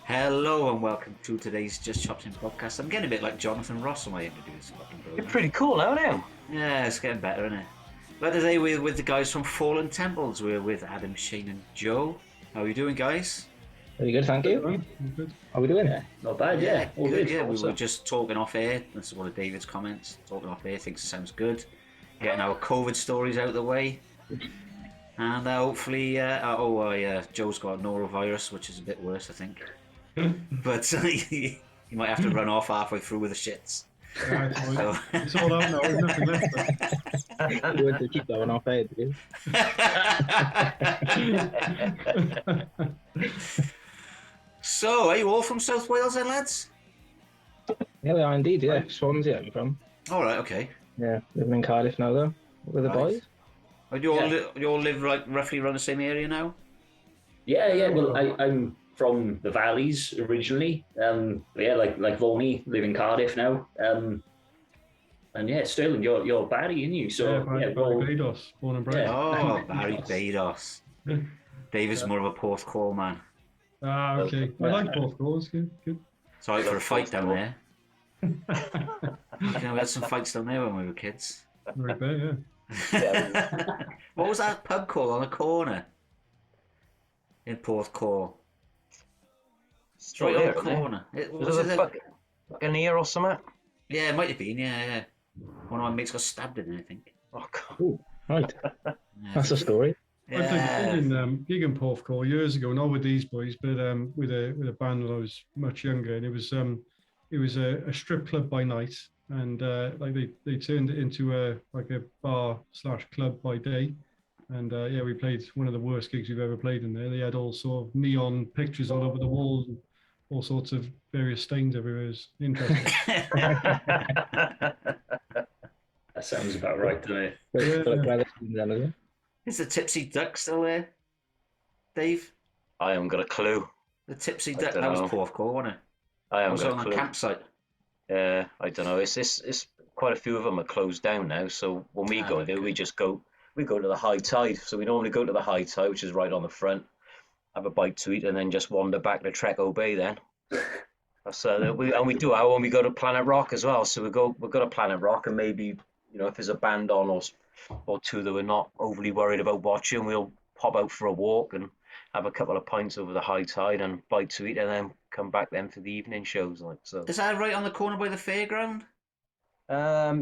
Hello and welcome to today's Just Chopsing Podcast. I'm getting a bit like Jonathan Ross on my interview this fucking program. You're pretty cool now, aren't you? Yeah, it's getting better, isn't it? But today we're with the guys from Fallen Temples. We're with Adam, Shane and Joe. How are you doing, guys? Very good, thank you. Good. How are we doing here? Not bad, yeah. All good. good. Yeah, we Awesome. were just talking off air. This is one of David's comments. Talking off air, thinks it sounds good. Getting our COVID stories out of the way. And hopefully, Joe's got norovirus, which is a bit worse, I think. But you might have to run off halfway through with the shits. Yeah, it's all out now. There's nothing left. You want to keep that one off air, do you? So, are you all from South Wales then, lads? Yeah, we are indeed, yeah. Swansea, I'm from. All right, okay. Yeah, living in Cardiff now, though, with the Right. boys. You all live like roughly around the same area now? Yeah. Well, I'm from the Valleys originally. Like Volney, live in Cardiff now. And yeah, Sterling, you're Barry, aren't you? So Barry Bados, born and bred. Yeah. Oh, Barry Bados. David's more of a Porthcawl man. Okay. I like both goals. Good. Sorry for a fight down there. We had some fights down there when we were kids. Very bad, What was that pub called on the corner in Porthcawl? Straight on the corner. Was it a Buccaneer or something? Yeah, it might have been. Yeah. One of my mates got stabbed in it, I think. Oh, God. Ooh, right. Yeah. That's a story. yeah. I did a gig in Porthcawl years ago, not with these boys, but with a band when I was much younger, and it was a strip club by night, and they turned it into a bar/club by day. And we played one of the worst gigs we've ever played in there. They had all sort of neon pictures all over the walls, and all sorts of various stains everywhere. It was interesting. That sounds about right, doesn't it? Yeah. Is the Tipsy Duck still there, Dave? I haven't got a clue. The Tipsy I Duck, don't that was know. Porthcawl, wasn't it? I haven't Also got on a the clue. campsite. I don't know. It's quite a few of them are closed down now. So when we go there, we go to the high tide. So we normally go to the high tide, which is right on the front, have a bite to eat, and then just wander back to Treco Bay. Then that's we do our when we go to Planet Rock as well. So we go to Planet Rock, and maybe if there's a band on or two that we're not overly worried about watching, we'll pop out for a walk and have a couple of pints over the high tide and bite to eat, and then come back then for the evening shows. Is that right on the corner by the fairground?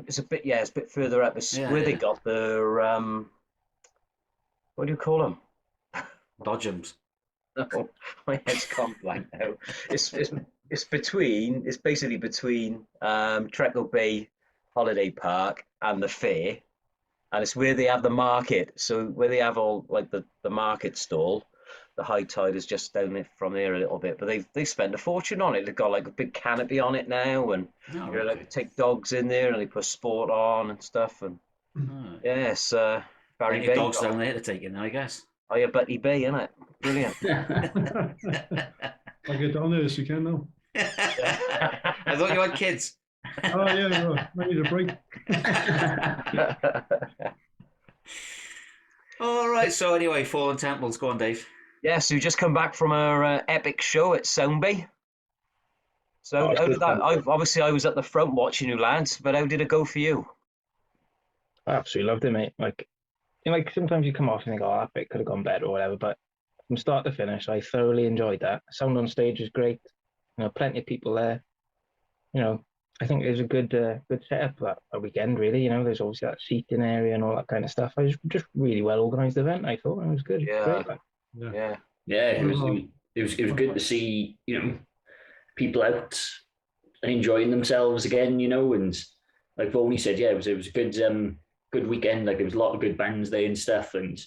It's a bit further up. It's Yeah, where they yeah. got their what do you call them? Dodgems. No, my head's gone blank now. It's basically between Treco Bay Holiday Park and the fair, and it's where they have the market. So where they have all like the market stall, the high tide is just down there from there a little bit. But they spent a fortune on it. They've got like a big canopy on it now, and Oh, you like take dogs in there and they put sport on and stuff. And Oh. yes, Barry Plenty Bay. of dogs down there to take in, I guess. Oh, yeah, Betty Bay, innit? Brilliant. I'll get down there this weekend now. I thought you had kids. Oh yeah, no, I need a break. All right. So anyway, Fallen Temples. Go on, Dave. Yeah, so we just come back from our epic show at Soundbay. So Oh, it's how good did that? fun. I was at the front watching you lads, but how did it go for you? I absolutely loved it, mate. Like sometimes you come off and think, oh, that bit could have gone better or whatever, but from start to finish, I thoroughly enjoyed that. Sound on stage was great. Plenty of people there. I think it was a good setup for that weekend, really. There's obviously that seating area and all that kind of stuff. It was just really well organised event, I thought. It was good. Yeah. Great, like. Yeah. Yeah, it was good to see people out and enjoying themselves again. And like Volney said, yeah, it was a good weekend. Like there was a lot of good bands there and stuff, and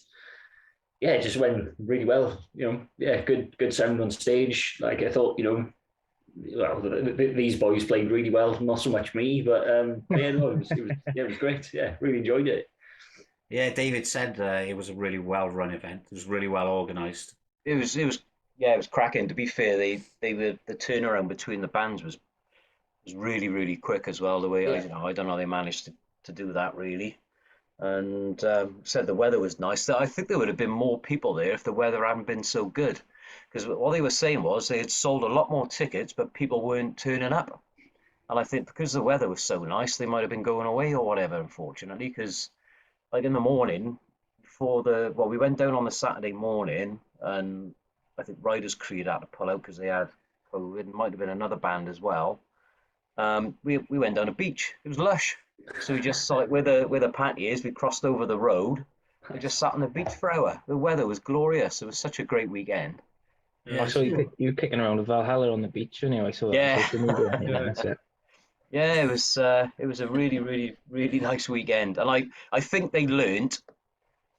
yeah, it just went really well. Good sound on stage. Like I thought, these boys played really well. Not so much me, but it was great. Yeah, really enjoyed it. Yeah, David said it was a really well-run event. It was really well organised. It was cracking. To be fair, the turnaround between the bands was really, really quick as well. The way I don't know they managed to do that really. And said the weather was nice. I think there would have been more people there if the weather hadn't been so good. because what they were saying was they had sold a lot more tickets, but people weren't turning up. And I think because the weather was so nice, they might have been going away or whatever, unfortunately, because like in the morning, we went down on the Saturday morning, and I think Riders Creed had to pull out because they had COVID. It might have been another band as well. We went down a beach. It was lush. So we just saw it where the patio is. We crossed over the road. We just sat on the beach for an hour. The weather was glorious. It was such a great weekend. Yeah, I saw you kicking around with Valhalla on the beach anyway. I saw that Yeah. on social media. Yeah. That's it. Yeah, it was a really, really, really nice weekend. And I think they learnt.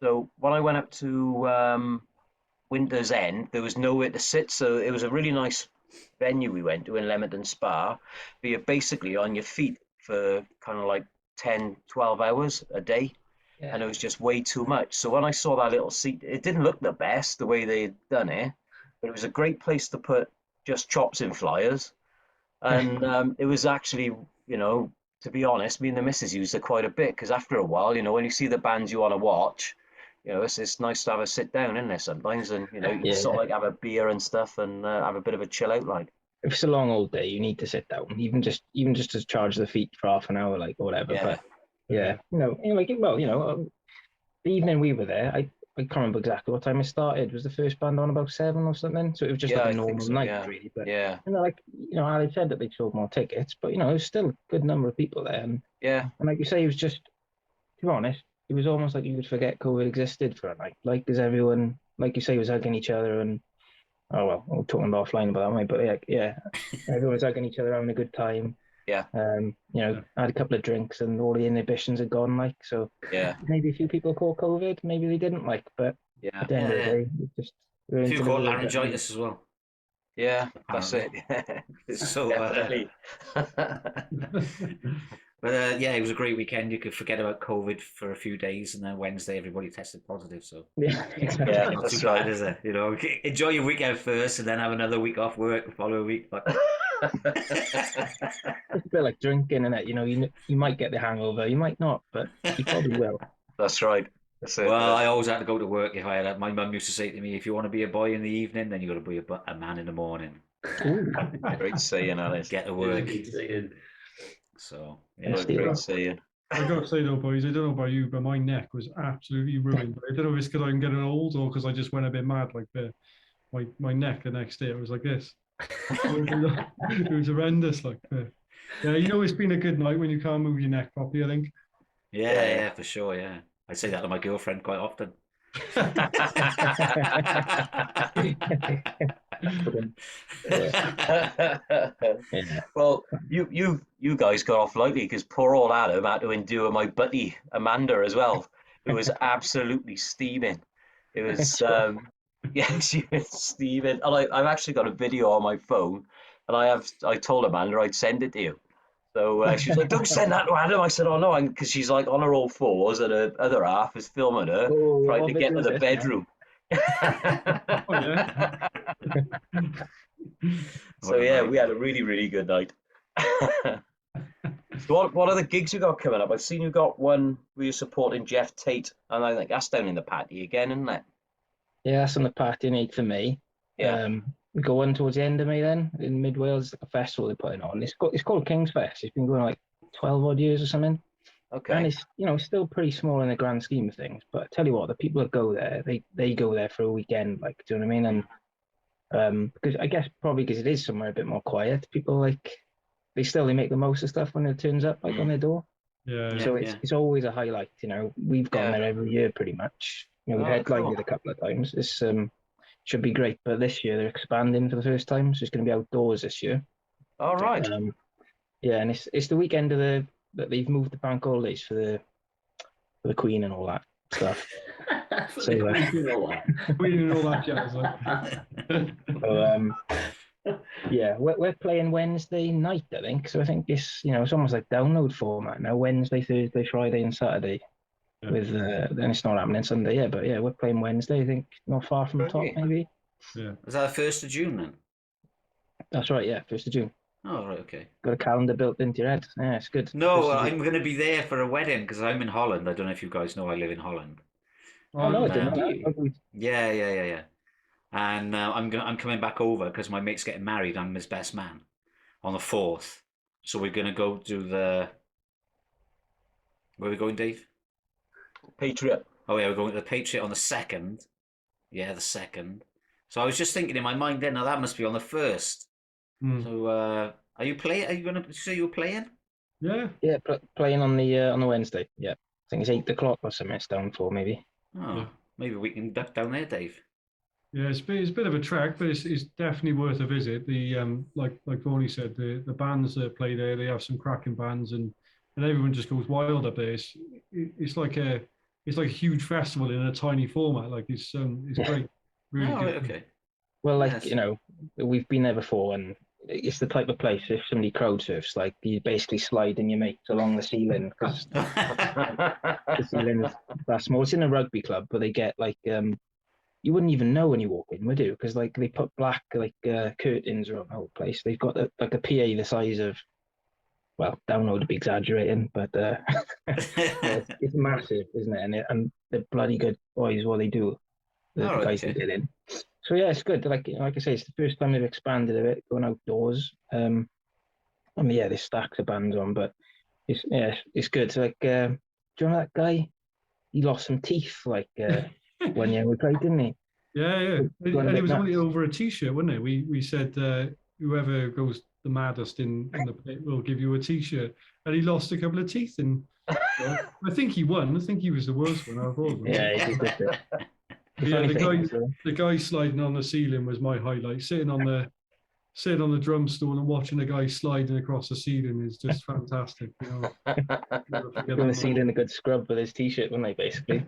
So when I went up to Winter's End, there was nowhere to sit. So it was a really nice venue we went to in Leamington Spa. But you're basically on your feet for kind of like 10, 12 hours a day. Yeah. And it was just way too much. So when I saw that little seat, it didn't look the best the way they'd done it, but it was a great place to put Just Chopsing flyers. And it was actually, to be honest, me and the missus used it quite a bit because after a while, when you see the bands you want to watch, it's nice to have a sit down in there sometimes, and you Yeah. sort of like have a beer and stuff and have a bit of a chill out, like. If it's a long old day, you need to sit down, even just to charge the feet for half an hour, like or whatever. Yeah. But yeah, the evening we were there, I can't remember exactly what time it started. It was the first band on about 7 or something, so it was just Yeah, like I a think normal so, night, yeah. really. But Yeah, Ali said that they sold more tickets, but it was still a good number of people there, and like you say, it was just, to be honest, it was almost like you could forget COVID existed for a night, like because everyone, like you say, was hugging each other and. Oh well, we're talking offline about that, mate. But yeah, everyone was hugging each other, having a good time. Yeah. Had a couple of drinks, and all the inhibitions had gone. Like, so yeah, maybe a few people caught COVID, maybe they didn't. Like, but yeah, at the end of the day, a few caught laryngitis as well. yeah. That's it. So Definitely. But it was a great weekend. You could forget about COVID for a few days, and then Wednesday everybody tested positive. So Yeah, exactly. Yeah, not that's too bad, right. is it? Enjoy your weekend first, and then have another week off work the following week. But It's a bit like drinking, and you might get the hangover, you might not, but you probably will. That's right. That's it. well, I always had to go to work if I had. My mum used to say to me, "If you want to be a boy in the evening, then you got to be a man in the morning. Great saying, Alice. Get to work." Great saying. So Yes, Great saying. I got to say though, boys, I don't know about you, but my neck was absolutely ruined. I don't know if it's because I'm getting old or because I just went a bit mad. Like my neck the next day, it was like this. It was horrendous. Like, it's been a good night when you can't move your neck properly, I think. yeah, for sure. Yeah, I say that to my girlfriend quite often. Well, you guys got off lightly because poor old Adam had to endure my buddy Amanda as well, who was absolutely steaming. It was she was steaming, and I've actually got a video on my phone, and I told Amanda I'd send it to you. So she was like, "Don't send that to Adam." I said, "Oh no," because she's like on her all fours, and her other half is filming her trying to get to the bedroom. So yeah, we had a really, really good night. So what other gigs you got coming up? I've seen you got one where you're supporting Jeff Tate, and I think that's down in the patty again, isn't it? Yeah, that's on the party in 8th of May. Yeah. We go on towards the end of May then, in Mid Wales, like a festival they're putting on. It's called King's Fest. It's been going like 12 odd years or something. Okay. And it's still pretty small in the grand scheme of things. But I tell you what, the people that go there, they go there for a weekend, like, do you know what I mean? And because I guess probably because it is somewhere a bit more quiet, people like they make the most of stuff when it turns up like on their door. Yeah. So it's always a highlight, We've gone there every year pretty much. We've headlined cool. it a couple of times. This should be great, but this year they're expanding for the first time, so it's going to be outdoors this year. All right. And it's the weekend that they've moved the bank holidays for the Queen and all that stuff. So We didn't know that jazz. we're playing Wednesday night, I think. So I think it's almost like download format now. Wednesday, Thursday, Friday, and Saturday. Yeah. With then it's not happening Sunday, but we're playing Wednesday. I think not far from the top, maybe. Yeah. Was that the 1st of June then? That's right. Yeah, 1st of June. Oh, right, okay. Got a calendar built into your head. Yeah, it's good. No, I'm going to be there for a wedding because I'm in Holland. I don't know if you guys know I live in Holland. Oh no, I And, didn't know that. Yeah. and I'm coming back over because my mate's getting married. I'm his best man on the 4th, so we're gonna go to the. Where are we going, Dave? Patriot. Oh yeah, we're going to the Patriot on the 2nd. Yeah, the 2nd. So I was just thinking in my mind then, now that must be on the 1st. Mm. So are you playing? Are you gonna say you were playing? Yeah. Yeah, playing on the Wednesday. Yeah, I think it's 8 o'clock or something. It's down for maybe. Oh, Yeah. maybe we can duck down there, Dave. Yeah, it's a bit of a trek, but it's definitely worth a visit. The like Bonnie said, the bands that play there, they have some cracking bands, and everyone just goes wild up there. It's like a huge festival in a tiny format. Like it's great, really Oh, good. right, okay. Well, like Yes. you know, we've been there before, and it's the type of place if somebody crowd surfs, like you basically sliding your mates along the ceiling because the ceiling is that small. It's in a rugby club, but they get like you wouldn't even know when you walk in, would you? Because like they put black curtains around the whole place. They've got like a PA the size of, well, download would be exaggerating, but yeah, it's massive, isn't it? And they're bloody good boys. What they do, the All right, guys okay. who get in. So yeah, it's good. Like I say, it's the first time they've expanded a bit, going outdoors. I mean, yeah, there's stacks of bands on, but it's good. So, like, do you know that guy? He lost some teeth like one year we played, didn't he? Yeah. Going a And it bit was only nuts. over a t-shirt, wasn't it? We said whoever goes the maddest in the pit will give you a t-shirt, and he lost a couple of teeth, and I think he won. I think he was the worst one out of all of them. Yeah, he did good bit. The Yeah, funny thing is, though, the guy sliding on the ceiling was my highlight. Sitting on the drum stool and watching a guy sliding across the ceiling is just fantastic. Never forget going to that see in a good scrub with his t-shirt, wouldn't they? Basically.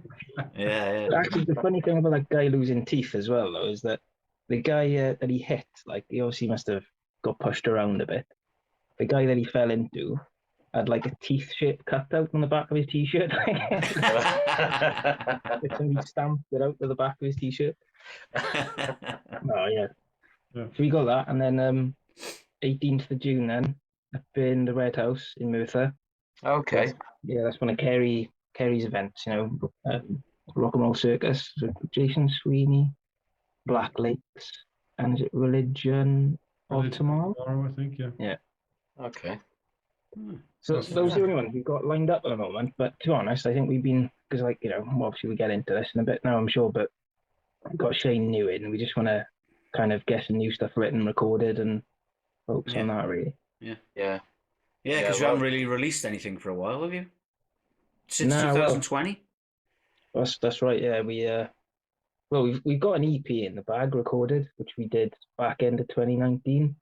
Yeah. But actually, the funny thing about that guy losing teeth as well, though, is that the guy that he hit, like, he obviously must have got pushed around a bit. The guy that he fell into had like a teeth-shaped cutout on the back of his t-shirt. If somebody stamped it out to the back of his t-shirt. Oh yeah. Yeah. So we got that, and then 18th of June then up in the Red House in Merthyr. Okay. Yeah, that's one of Kerry's events. Rock and Roll Circus, with Jason Sweeney, Black Lakes, and is it Religion of Tomorrow? I think, yeah. Yeah. Okay. So That's those are fine. the only ones we've got lined up at the moment. But to be honest, I think we've been, because obviously we get into this in a bit now, I'm sure, but we've got Shane New in, and we just want to kind of get some new stuff written, recorded, and focus on that really. Yeah. Yeah, Yeah, because you well- haven't really released anything for a while, have you? Since No, well- 2020? That's right. Yeah, we've got an EP in the bag recorded, which we did back end of 2019.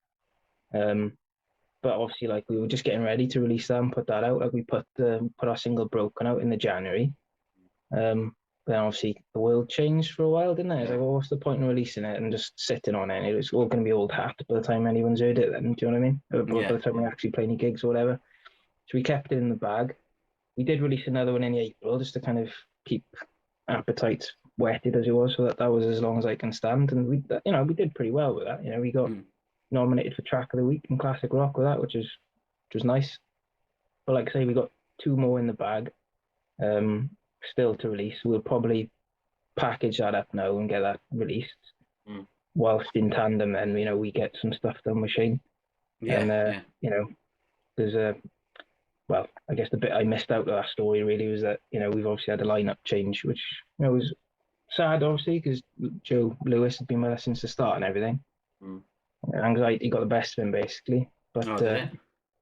But obviously, like we were just getting ready to release that and put that out. Like we put our single Broken out in the January. Then obviously the world changed for a while, didn't it? It's like, well, what's the point in releasing it and just sitting on it? It's all going to be old hat by the time anyone's heard it. Then, do you know what I mean? By the time we actually play any gigs or whatever. So we kept it in the bag. We did release another one in April just to kind of keep appetite whetted as it was, so that was as long as I can stand. And we did pretty well with that. We got nominated for Track of the Week in Classic Rock with that, which was nice. But like I say, we got 2 more in the bag, still to release. We'll probably package that up now and get that released. Whilst in tandem, then we get some stuff done with Shane. There's I guess the bit I missed out of that story really was that we've obviously had a lineup change, which was sad, obviously, because Joe Lewis had been with us since the start and everything. Anxiety got the best of him basically, but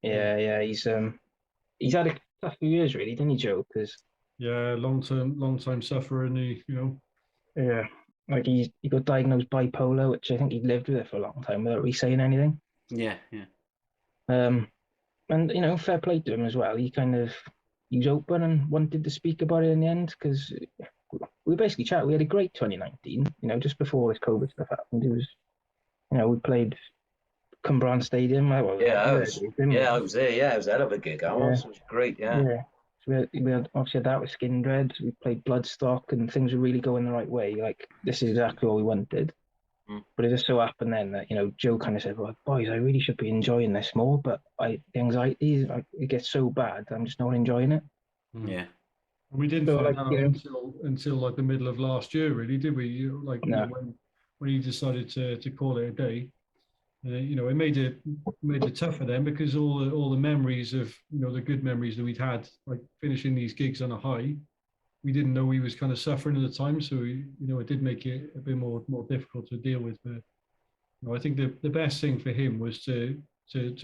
he's had a tough few years really, didn't he, Joe? Because long time sufferer, and like he got diagnosed bipolar, which I think he'd lived with it for a long time without really saying anything. And fair play to him as well. He was open and wanted to speak about it in the end, because we basically chatted. We had a great 2019, just before all this COVID stuff happened. It was, we played Cumbrian Stadium. I was there. Yeah, it was a hell of a gig. It was great. Yeah. So we had obviously that with Skin Dread. We played Bloodstock, and things were really going the right way. Like, this is exactly what we wanted. But it just so happened then that Joe kind of said, "Well, boys, I really should be enjoying this more, but the anxiety, it gets so bad, I'm just not enjoying it." Yeah. We didn't find out until like the middle of last year, really, did we? when he decided to call it a day. You know, it made it tough for them because all the memories of, you know, the good memories that we'd had, like finishing these gigs on a high, we didn't know he was kind of suffering at the time, so you know, it did make it a bit more difficult to deal with. But you know, I think the best thing for him was to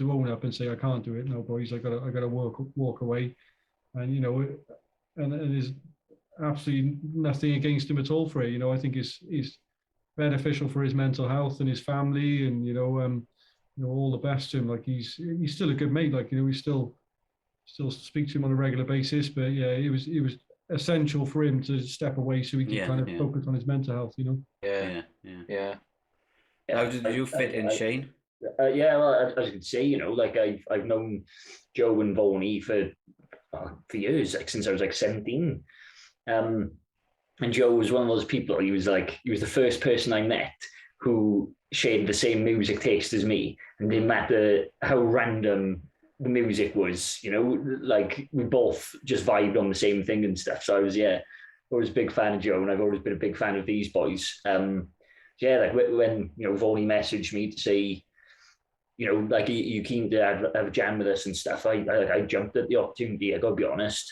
own up and say, I can't do it now, boys. I gotta walk away, and you know, and there's absolutely nothing against him at all for it. You know, I think it's beneficial for his mental health and his family, and you know, all the best to him. Like he's still a good mate. Like, you know, we still speak to him on a regular basis. But yeah, it was essential for him to step away so he could kind of focus on his mental health. You know. Yeah. How did you fit in, Shane? Yeah, well, as you can see, you know, like I've known Joe and Boney for years, like since I was like 17. And Joe was one of those people. He was the first person I met who shared the same music taste as me, and didn't matter how random the music was. You know, like we both just vibed on the same thing and stuff. So I was always a big fan of Joe, and I've always been a big fan of these boys. Yeah, like when you know Boney messaged me to say, you know, like you keen to have a jam with us and stuff, I jumped at the opportunity. I gotta be honest.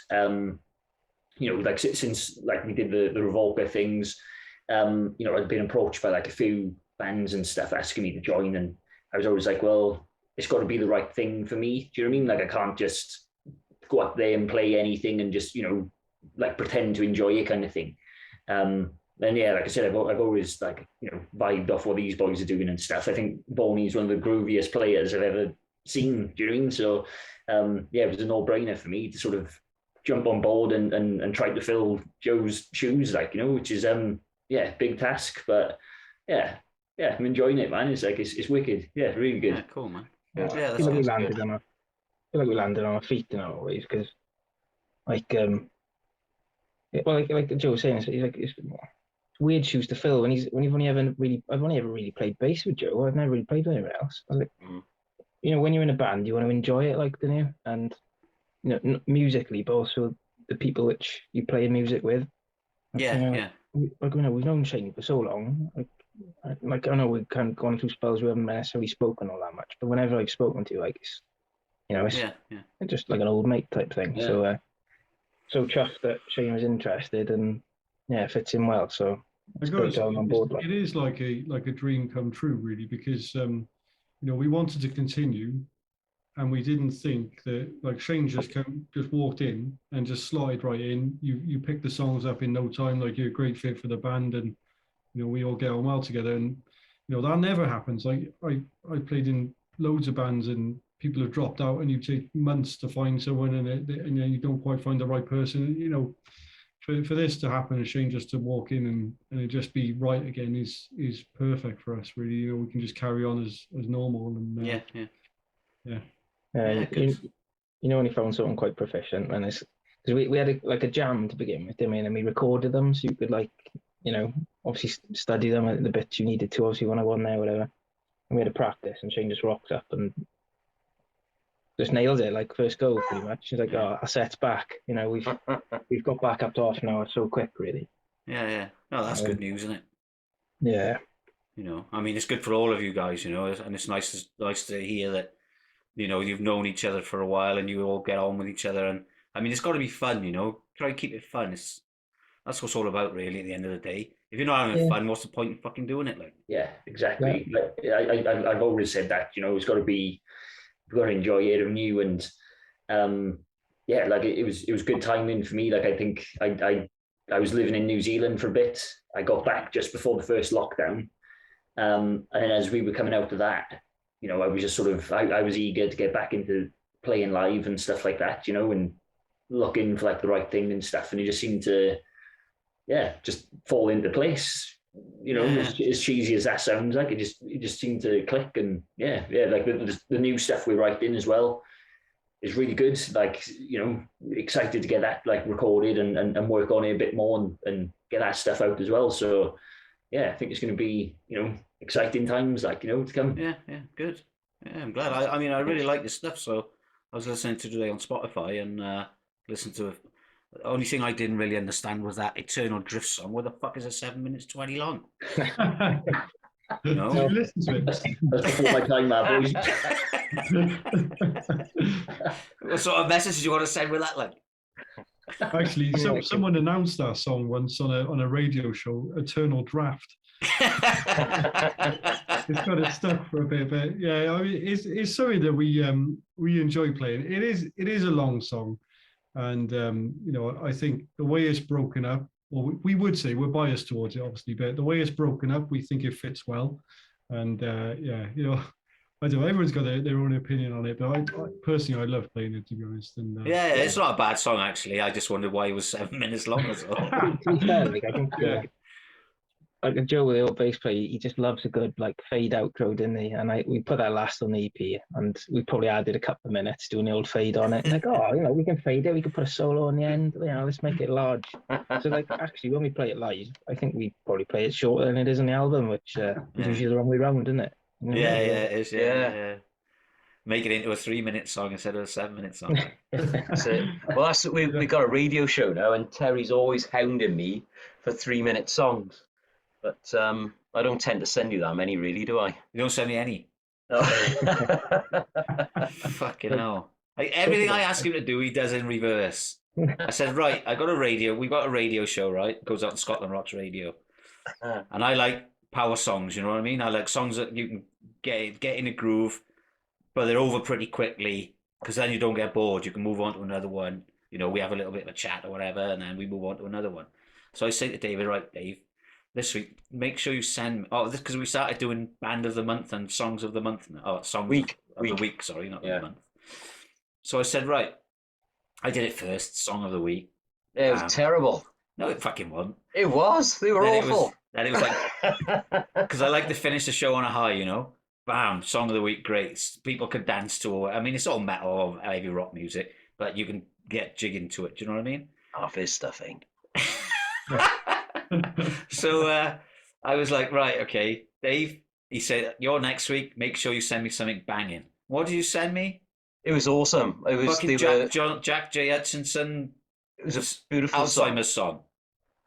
You know, like since like we did the Revolver things, you know, I'd been approached by like a few bands and stuff asking me to join, and I was always like, well, it's got to be the right thing for me. Do you know what I mean? Like I can't just go up there and play anything and just, you know, like pretend to enjoy it kind of thing. And yeah, like I said, I've always like, you know, vibed off what these boys are doing and stuff. I think Boney's one of the grooviest players I've ever seen. Do you know what I mean? So yeah, it was a no-brainer for me to sort of jump on board and try to fill Joe's shoes, like, you know, which is yeah, big task, but yeah, I'm enjoying it, man. It's like it's wicked. Yeah, really good. Yeah, cool, man. Yeah, Yeah, I feel like we good. landed on our feet in a lot of ways, because like well, like Joe was saying, it's weird shoes to fill when I've only ever really played bass with Joe. I've never really played with anyone else. I was like, you know, when you're in a band, you want to enjoy it, like, don't you? And you know, musically, but also the people which you play music with. Yeah. Like, you know, we've known Shane for so long. Like I know we've kind of gone through spells we haven't necessarily spoken all that much, but whenever I've spoken to you, like, it's, you know, it's just like an old mate type thing. Yeah. So chuffed that Shane was interested, and yeah, it fits in well. So it's great to have him on board. It is like a dream come true, really, because you know, we wanted to continue, and we didn't think that, like, Shane just walked in and just slotted right in. You picked the songs up in no time. Like, you're a great fit for the band, and you know, we all get on well together. And you know, that never happens. Like I played in loads of bands, and people have dropped out, and you take months to find someone, and then you don't quite find the right person. You know, for this to happen, and Shane just to walk in and it just be right again is perfect for us, really. You know, we can just carry on as normal. And Yeah. You know, when you found someone quite proficient, and it's because we had a jam to begin with, didn't we? And then we recorded them, so you could, like, you know, obviously study them at the bits you needed to, obviously when I wasn't there, whatever. And we had a practice, and Shane just rocked up and just nailed it, like first go, pretty much. He's like, oh, our set's back. You know, we've got back up to half an hour so quick, really. Yeah. No, that's good news, isn't it? Yeah. You know, I mean, it's good for all of you guys, you know, and it's nice to hear that, you know, you've known each other for a while and you all get on with each other. And I mean, it's got to be fun, you know. Try to keep it fun. That's what it's all about, really, at the end of the day. If you're not having fun, what's the point in fucking doing it? Like, yeah, exactly. Yeah. Like, I've always said that, you know, it's got to be, you've got to enjoy it and you. And yeah, like it was good timing for me. Like, I think I was living in New Zealand for a bit. I got back just before the first lockdown. And then as we were coming out of that, you know, I was just sort of, I was eager to get back into playing live and stuff like that, you know, and looking for like the right thing and stuff. And it just seemed to, just fall into place, you know, as cheesy as that sounds, like it just seemed to click. And like the new stuff we're writing as well is really good. Like, you know, excited to get that like recorded and work on it a bit more and get that stuff out as well. So yeah, I think it's going to be, you know, exciting times, like, you know, to come. Yeah, good. Yeah, I'm glad. I mean, I really like this stuff. So I was listening to today on Spotify and listened to The only thing I didn't really understand was that Eternal Drift song. What the fuck is a 7 minutes 20 long? No. Did you listen to it? That's before my time, boys. What sort of message do you want to send with that? Like, Actually, someone announced that song once on a radio show, Eternal Draft. It's got it stuck for a bit, but yeah, I mean, it's something that we enjoy playing. It is a long song, and you know, I think the way it's broken up, well, we would say we're biased towards it, obviously, but the way it's broken up, we think it fits well, and yeah, you know, I don't know, everyone's got their own opinion on it, but I personally, I love playing it, to be honest. And yeah, it's not a bad song actually. I just wondered why it was 7 minutes long as well. To be fair, like, I think like Joe, the old bass player, he just loves a good like fade outro, didn't he? And we put that last on the EP, and we probably added a couple of minutes doing the old fade on it. Like, oh, you know, we can fade it, we can put a solo on the end. You know, let's make it large. So like, actually, when we play it live, I think we probably play it shorter than it is on the album, which is usually the wrong way round, isn't it? You know? Yeah, it is. Yeah. Make it into a 3-minute song instead of a 7-minute song. That's it. Well, we got a radio show now, and Terry's always hounding me for 3-minute songs. But I don't tend to send you that many, really, do I? You don't send me any. No. Fucking hell. Like, everything I ask him to do, he does in reverse. I said, right, we got a radio show, right? It goes out on Scotland Rocks Radio. And I like power songs, you know what I mean? I like songs that you can get in a groove, but they're over pretty quickly, because then you don't get bored. You can move on to another one. You know, we have a little bit of a chat or whatever, and then we move on to another one. So I say to David, right, Dave, this week, make sure you send me... Oh, this because we started doing Band of the Month and Songs of the Month. Oh, Songs of the Week, sorry, not the month. So I said, right, I did it first, Song of the Week. It was terrible. No, it fucking wasn't. It was. They were awful. Then it was like... Because I like to finish the show on a high, you know? Bam, Song of the Week, great. People could dance to it. I mean, it's all metal or heavy rock music, but you can get jig into it. Do you know what I mean? Half his stuff ain't. So I was like, right, okay, Dave, he said, you're next week, make sure you send me something banging. What did you send me? It was awesome. It was fucking Jack J. Hutchinson. It was a beautiful Alzheimer's song.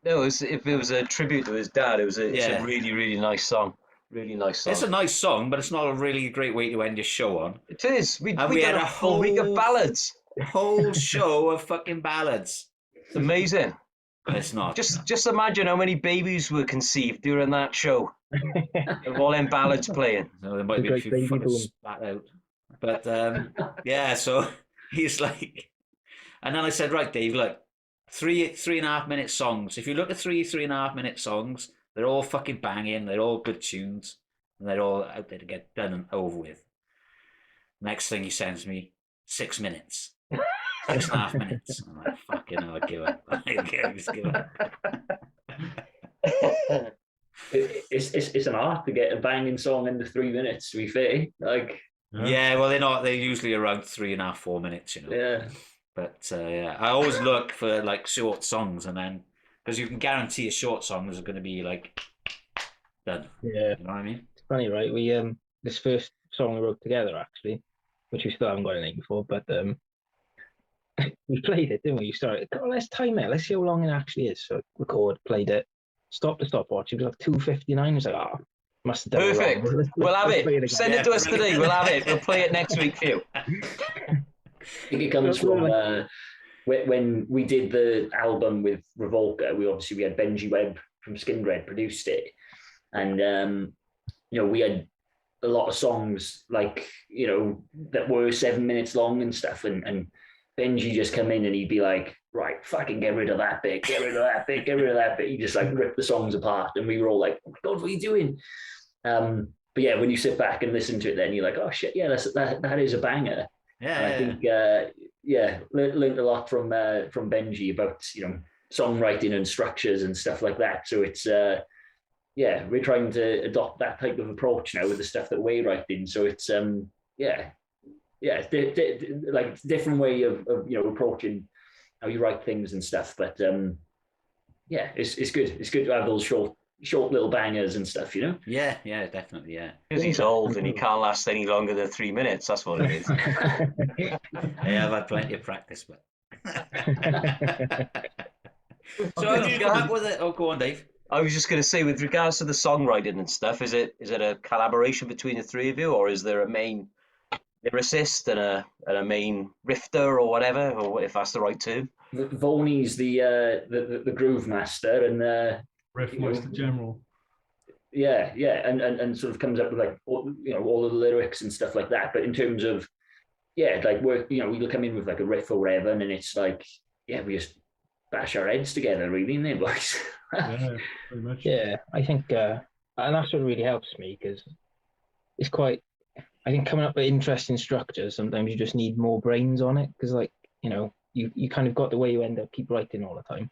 No, it was a tribute to his dad. It's a really, really nice song. Really nice song. It's a nice song, but it's not a really great way to end your show on. It is. We had a whole week of ballads. Whole show of fucking ballads. It's amazing. It's not. Just imagine how many babies were conceived during that show. Of all them ballads playing. So there might be a few fucking spat out. But yeah, so he's like, and then I said, right, Dave, look, 3.5 minute songs. If you look at 3.5 minute songs, they're all fucking banging, they're all good tunes, and they're all out there to get done and over with. Next thing he sends me, 6 minutes. 6.5 minutes. I'm like, fucking hell, I give up. I just give up. It's an art to get a banging song into 3 minutes, to be fair. Like, yeah, well, they're usually around 3.5, 4 minutes, you know. Yeah. But yeah, I always look for like short songs, and then because you can guarantee a short song is going to be like done. Yeah, you know what I mean. It's funny, right? We this first song we wrote together, actually, which we still haven't got a name for, but we played it, didn't we? You started, oh, let's time it. Let's see how long it actually is. So record, played it, stopped the stopwatch. It was like 2:59. It was like, oh, must have done perfect. It wrong. We'll have it. Send it to us today. We'll have it. We'll play it next week for you. I think it comes from when we did the album with Revolca. We had Benji Webb from Skindred produced it, and you know, we had a lot of songs like, you know, that were 7 minutes long and stuff, and Benji just come in and he'd be like, right, fucking get rid of that bit, get rid of that bit, get rid of that bit. He just like ripped the songs apart, and we were all like, oh my God, what are you doing? But yeah, when you sit back and listen to it, then you're like, oh shit, yeah, that is a banger. Yeah, and I think learned a lot from Benji about, you know, songwriting and structures and stuff like that. So it's we're trying to adopt that type of approach now with the stuff that we're writing. So it's like it's a different way of you know, approaching how you write things and stuff. But it's good. It's good to have those short little bangers and stuff, you know. Yeah, definitely, yeah. Because he's old and he can't last any longer than 3 minutes. That's what it is. Yeah, I've had plenty of practice, but So how do you come up with it? Oh, go on, Dave. I was just going to say, with regards to the songwriting and stuff, is it a collaboration between the three of you, or is there a main lyricist and a main rifter or whatever, or if that's the right term? Voney's the groove master, and Riff Master General. yeah, and sort of comes up with like all of the lyrics and stuff like that. But in terms of like work, we'll come in with like a riff or whatever, and then it's like we just bash our heads together, really, in there, boys. Yeah, pretty much. Yeah, I think, and that's what really helps me because it's quite. I think coming up with interesting structures, sometimes you just need more brains on it because, like, you kind of got the way you end up keep writing all the time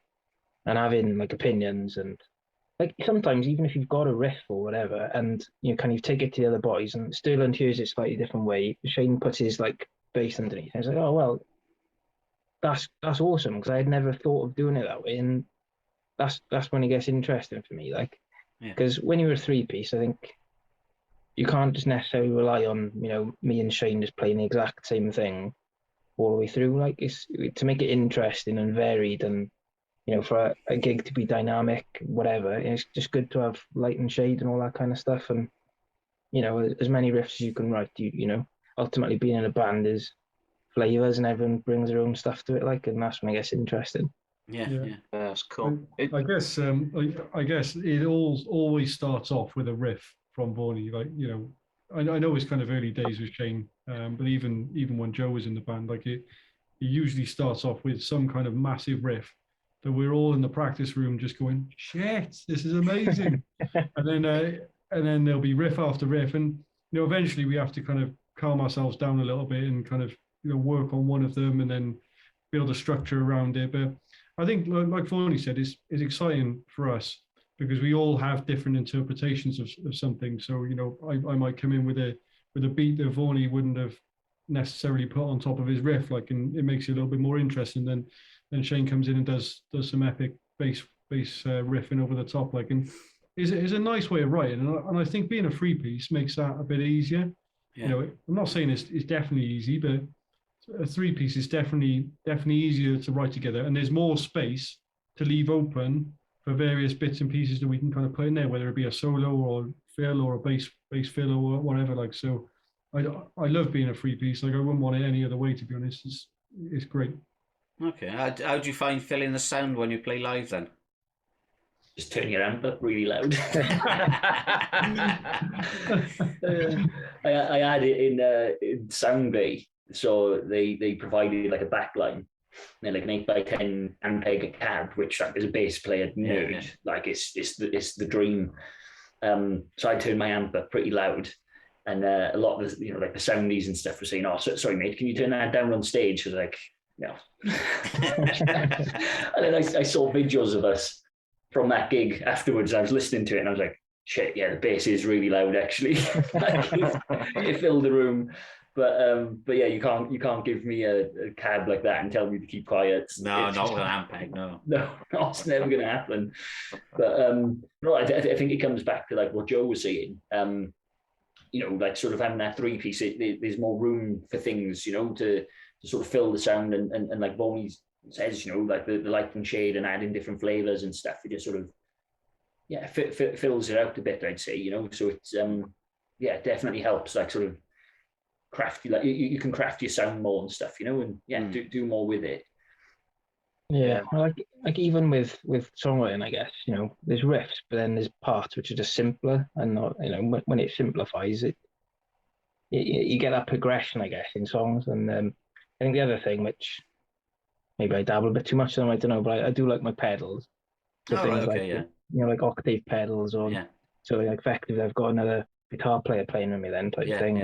and having like opinions and like sometimes even if you've got a riff or whatever and kind of take it to the other boys and Sterling hears it slightly different way. Shane puts his like bass underneath. And it's like, oh well, that's awesome because I had never thought of doing it that way, and that's when it gets interesting for me. Like, because when you're a three-piece, I think you can't just necessarily rely on me and Shane just playing the exact same thing all the way through. Like, it's to make it interesting and varied, and for a gig to be dynamic, whatever. It's just good to have light and shade and all that kind of stuff, and as many riffs as you can write. Ultimately being in a band is flavors, and everyone brings their own stuff to it. Like, and that's when it gets interesting. Yeah, that's cool. I guess it always starts off with a riff from Boney. Like, I know it's kind of early days with Shane, but even when Joe was in the band, like it usually starts off with some kind of massive riff that we're all in the practice room just going, shit, this is amazing. and then there'll be riff after riff, and eventually we have to kind of calm ourselves down a little bit and kind of work on one of them and then build a structure around it. But I think, like Voney said, it's exciting for us because we all have different interpretations of something. So I might come in with a beat that Voney wouldn't have necessarily put on top of his riff, like, and it makes it a little bit more interesting. Then Shane comes in and does some epic bass riffing over the top, like, and is a nice way of writing. And I think being a three piece makes that a bit easier. Yeah. I'm not saying it's definitely easy, but a three piece is definitely easier to write together, and there's more space to leave open for various bits and pieces that we can kind of put in there, whether it be a solo or fill or a bass fill or whatever. Like, so I love being a three piece. Like, I wouldn't want it any other way, to be honest. It's great. Okay, how do you find filling the sound when you play live then? Just turn your amp up really loud. I had it in Sound Bay, so they provided like a backline, and like an 8x10 Ampeg cab, which like, as a bass player nerd, like it's the dream. So I turned my amp up pretty loud, and a lot of the like the soundies and stuff were saying, "Oh, sorry mate, can you turn that down on stage?" I was like, "No." And then I saw videos of us from that gig afterwards. I was listening to it and I was like, shit, yeah, the bass is really loud actually. It filled the room. But yeah, you can't give me a cab like that and tell me to keep quiet. No, not with an Ampeg, no. No, it's never going to happen. But no, I think it comes back to like what Joe was saying. Like sort of having that three piece, there's more room for things, to sort of fill the sound and like Boney says, like the light and shade and adding different flavors and stuff. It just sort of fills it out a bit, I'd say. So it's it definitely helps, like sort of craft, like you can craft your sound more and stuff, and do more with it. Yeah, like even with songwriting, I guess there's riffs, but then there's parts which are just simpler, and not when it simplifies it, you get that progression, I guess, in songs. And I think the other thing, which maybe I dabble a bit too much in, I don't know, but I do like my pedals. So things like octave pedals, or so like effectively I've got another guitar player playing with me then type thing,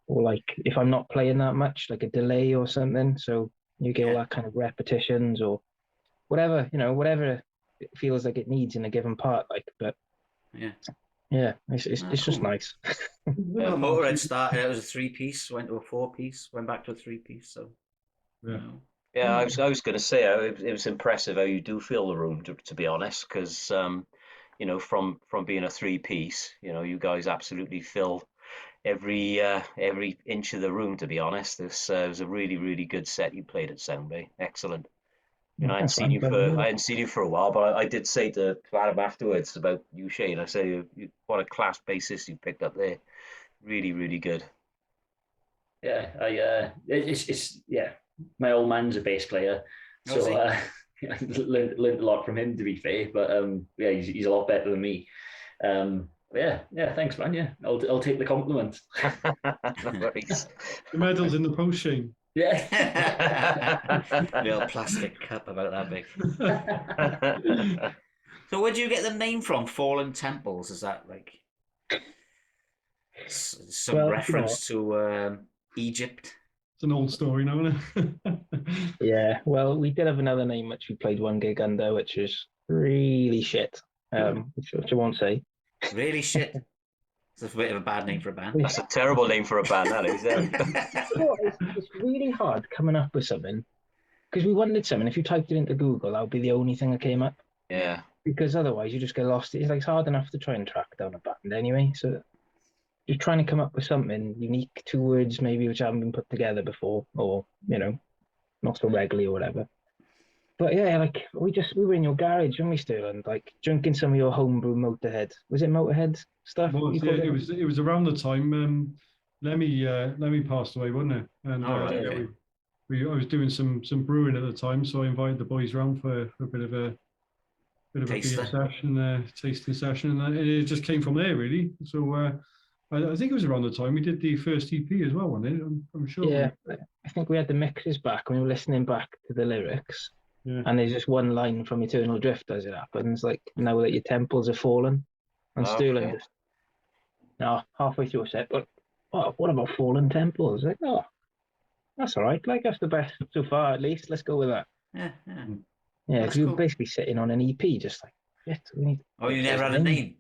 or like if I'm not playing that much, like a delay or something. So you get all that kind of repetitions or whatever, whatever it feels like it needs in a given part. Like, but it's just nice. Motorhead started out as a three piece, went to a four piece, went back to a three piece. So yeah, I was going to say it was impressive how you do fill the room, to be honest, because from being a three piece, you guys absolutely fill every inch of the room. To be honest, this was a really, really good set you played at Sound Bay. Excellent. You know, I hadn't seen you for a while, but I did say to Adam afterwards about you, Shane. I say, what a class bassist you picked up there. Really, really good. Yeah, it's my old man's a bass player, so I learned a lot from him, to be fair. But yeah, he's a lot better than me. Yeah, thanks, man. Yeah, I'll take the compliment. No worries. The medal's in the post, Shane. Yeah. Little plastic cup about that big. So where do you get the name from? Fallen Temples? Is that like some reference to Egypt? It's an old story now, isn't it? Yeah, well, we did have another name which we played one gig under, which is really shit. Which I won't say. Really shit. It's a bit of a bad name for a band. That's a terrible name for a band, that is. It's really hard coming up with something because we wanted something. If you typed it into Google, that would be the only thing that came up. Yeah. Because otherwise, you just get lost. It's hard enough to try and track down a band anyway. So you're trying to come up with something unique, 2 words maybe which haven't been put together before, or not so regularly or whatever. But yeah, like we were in your garage, weren't we, Sterling? Like drinking some of your homebrew Motorhead. Was it Motorhead stuff? Well, yeah, it was around the time Lemmy passed away, wasn't it? And okay. I was doing some brewing at the time, so I invited the boys round for a bit of a beer session, tasting session, and it just came from there really. So I think it was around the time we did the first EP as well, wasn't it? I'm sure. Yeah, I think we had the mixes back and we were listening back to the lyrics. Yeah. And there's just one line from Eternal Drift as it happens, like, now that your temples have fallen. And Sterling just, halfway through a set, but what about fallen temples? Like, that's all right. Like, that's the best so far, at least. Let's go with that. Yeah. Yeah, because we were basically sitting on an EP, just like, shit, we need... Oh, you never had a name?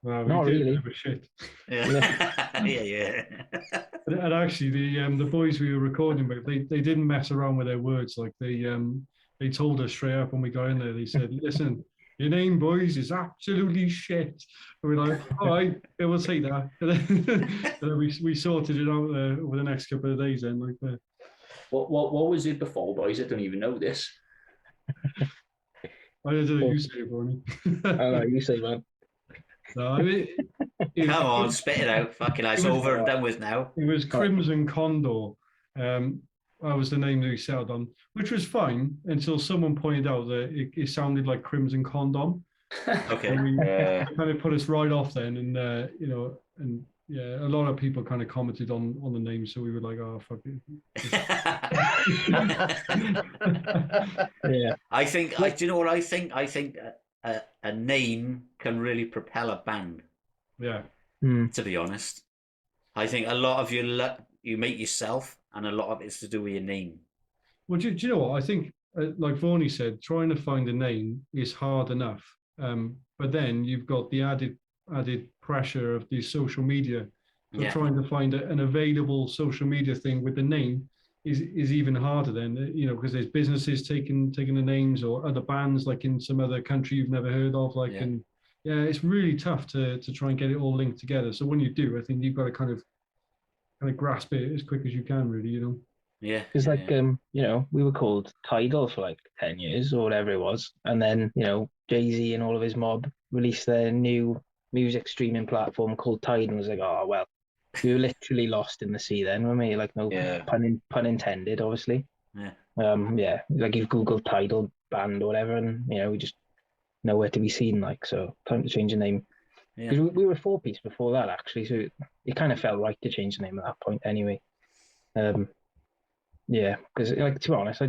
Well, not really. Shit. Yeah. Yeah. And actually, the boys we were recording with, they didn't mess around with their words. Like they told us straight up when we got in there. They said, "Listen, your name, boys, is absolutely shit." And we're like, "All right, yeah, we'll take that." And then we sorted it out over the next couple of days. Then, like, What was it before, boys? I don't even know this. I don't know. You say it, Barney. I know, you say, man. No, I mean, Come on, spit it out. Fucking it's over and done with now. It was Crimson Condor. That was the name that we settled on, which was fine until someone pointed out that it sounded like Crimson Condom. Okay. And it kind of put us right off then, and a lot of people kind of commented on the name, so we were like, "Oh, fuck it." Yeah. Do you know what I think? I think a name can really propel a band. Yeah. To be honest, I think a lot of you make yourself, and a lot of it's to do with your name. Well, do you know what? I think, like Vaughnie said, trying to find a name is hard enough. But then you've got the added pressure of the social media. So trying to find an available social media thing with the name is even harder then, because there's businesses taking the names, or other bands like in some other country you've never heard of, and it's really tough to try and get it all linked together. So when you do, I think you've got to kind of grasp it as quick as you can, really, Yeah. Because we were called Tidal for like 10 years or whatever it was, and then Jay-Z and all of his mob released their new music streaming platform called Tidal, and was like, oh well, we were literally lost in the sea then, weren't we? Like, no pun intended, obviously. Yeah. Like you've Googled Tidal band or whatever, and we just nowhere to be seen. Like, so time to change the name. Yeah. Because we were a 4-piece before that, actually, so it kind of felt right to change the name at that point anyway. Because like, to be honest,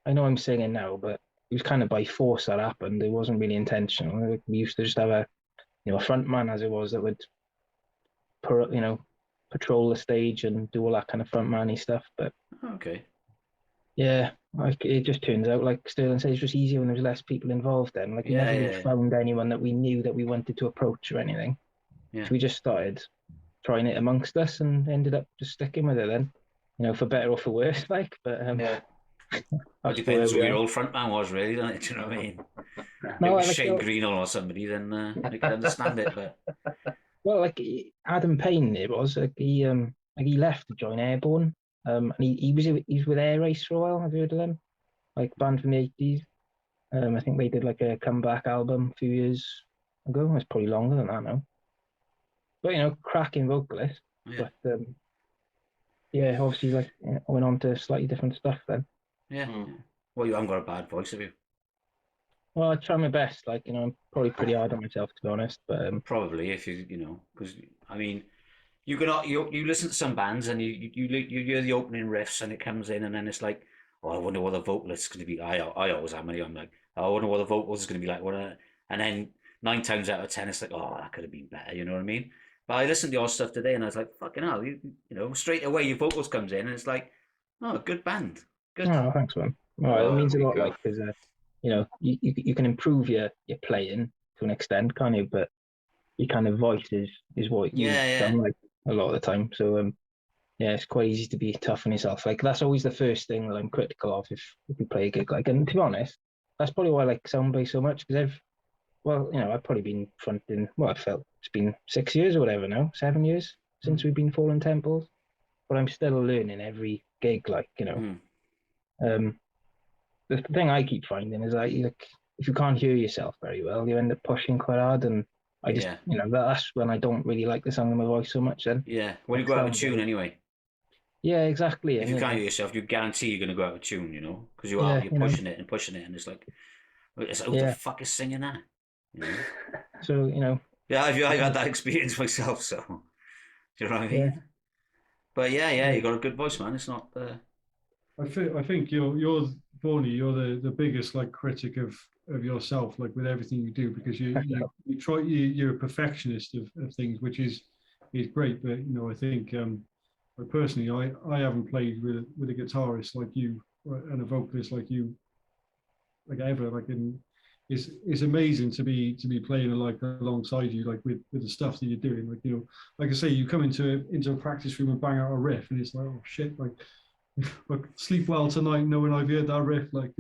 I know I'm singing now, but it was kind of by force that happened. It wasn't really intentional. Like, we used to just have a front man, as it was, that would patrol the stage and do all that kind of front man-y stuff. But okay. Yeah, like it just turns out, like Sterling says, it was easier when there was less people involved then. Like we never really found anyone that we knew that we wanted to approach or anything. Yeah. So we just started trying it amongst us and ended up just sticking with it then. For better or for worse, like. But it depends who your old front man was, really, doesn't it? Do you know what I mean? If it was Shane Greenall or somebody, then I can understand it. But well, like Adam Payne. It was like he left to join Airborne. And he was with Air Race for a while. Have you heard of them? Like band from the 80s. I think they did like a comeback album a few years ago. It's probably longer than that now. But cracking vocalist. Yeah. But yeah, obviously like went on to slightly different stuff then. Yeah. Well, you haven't got a bad voice, have you? Well, I try my best. Like I'm probably pretty hard on myself to be honest. But probably if because I mean, you listen to some bands and you hear the opening riffs and it comes in and then it's like, oh, I wonder what the vocalist is going to be. I always am. I'm like, I wonder what the vocals is going to be like. And then 9 times out of 10, it's like, oh, that could have been better. You know what I mean? But I listened to your stuff today and I was like, fucking hell, straight away your vocals comes in and it's like, oh, good band, good. Oh, thanks, man. Well, it means a lot, like because you can improve your playing to an extent, can't you? But your kind of voice is what you sound like a lot of the time. So yeah, it's quite easy to be tough on yourself. Like that's always the first thing that I'm critical of if you play a gig. Like, and to be honest, that's probably why I like Soundbase so much because I've probably been fronting. Well, I felt it's been 6 years or whatever now, 7 years since we've been Fallen Temples, but I'm still learning every gig. Like the thing I keep finding is like if you can't hear yourself very well, you end up pushing quite hard, and I just that's when I don't really like the sound of my voice so much. Then when you go out of tune anyway. Yeah, exactly. If you can't hear yourself, you guarantee you're going to go out of tune, because you're pushing it and pushing it, and it's like, who the fuck is singing that? So yeah, I've had that experience myself. So, do you know what I mean? Yeah. But you got a good voice, man. It's not. I think you're Bonnie. You're the biggest like critic of yourself, like with everything you do, because you're a perfectionist of things, which is great. But I think. Personally, I haven't played with a guitarist like you and a vocalist like you, like ever. Like, it's amazing to be playing like alongside you, like with the stuff that you're doing. Like like I say, you come into a practice room and bang out a riff, and it's like, oh shit, like sleep well tonight, knowing I've heard that riff. Like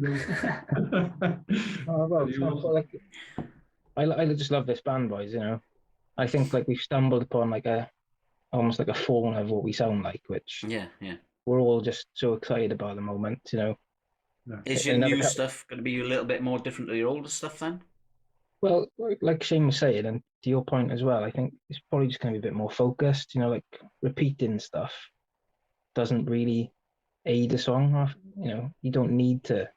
I just love this band, boys. I think like we've stumbled upon like almost like a form of what we sound like, which we're all just so excited about at the moment, Is your new stuff going to be a little bit more different to your older stuff then? Well, like Shane was saying, and to your point as well, I think it's probably just going to be a bit more focused, like repeating stuff doesn't really aid a song. You don't need to,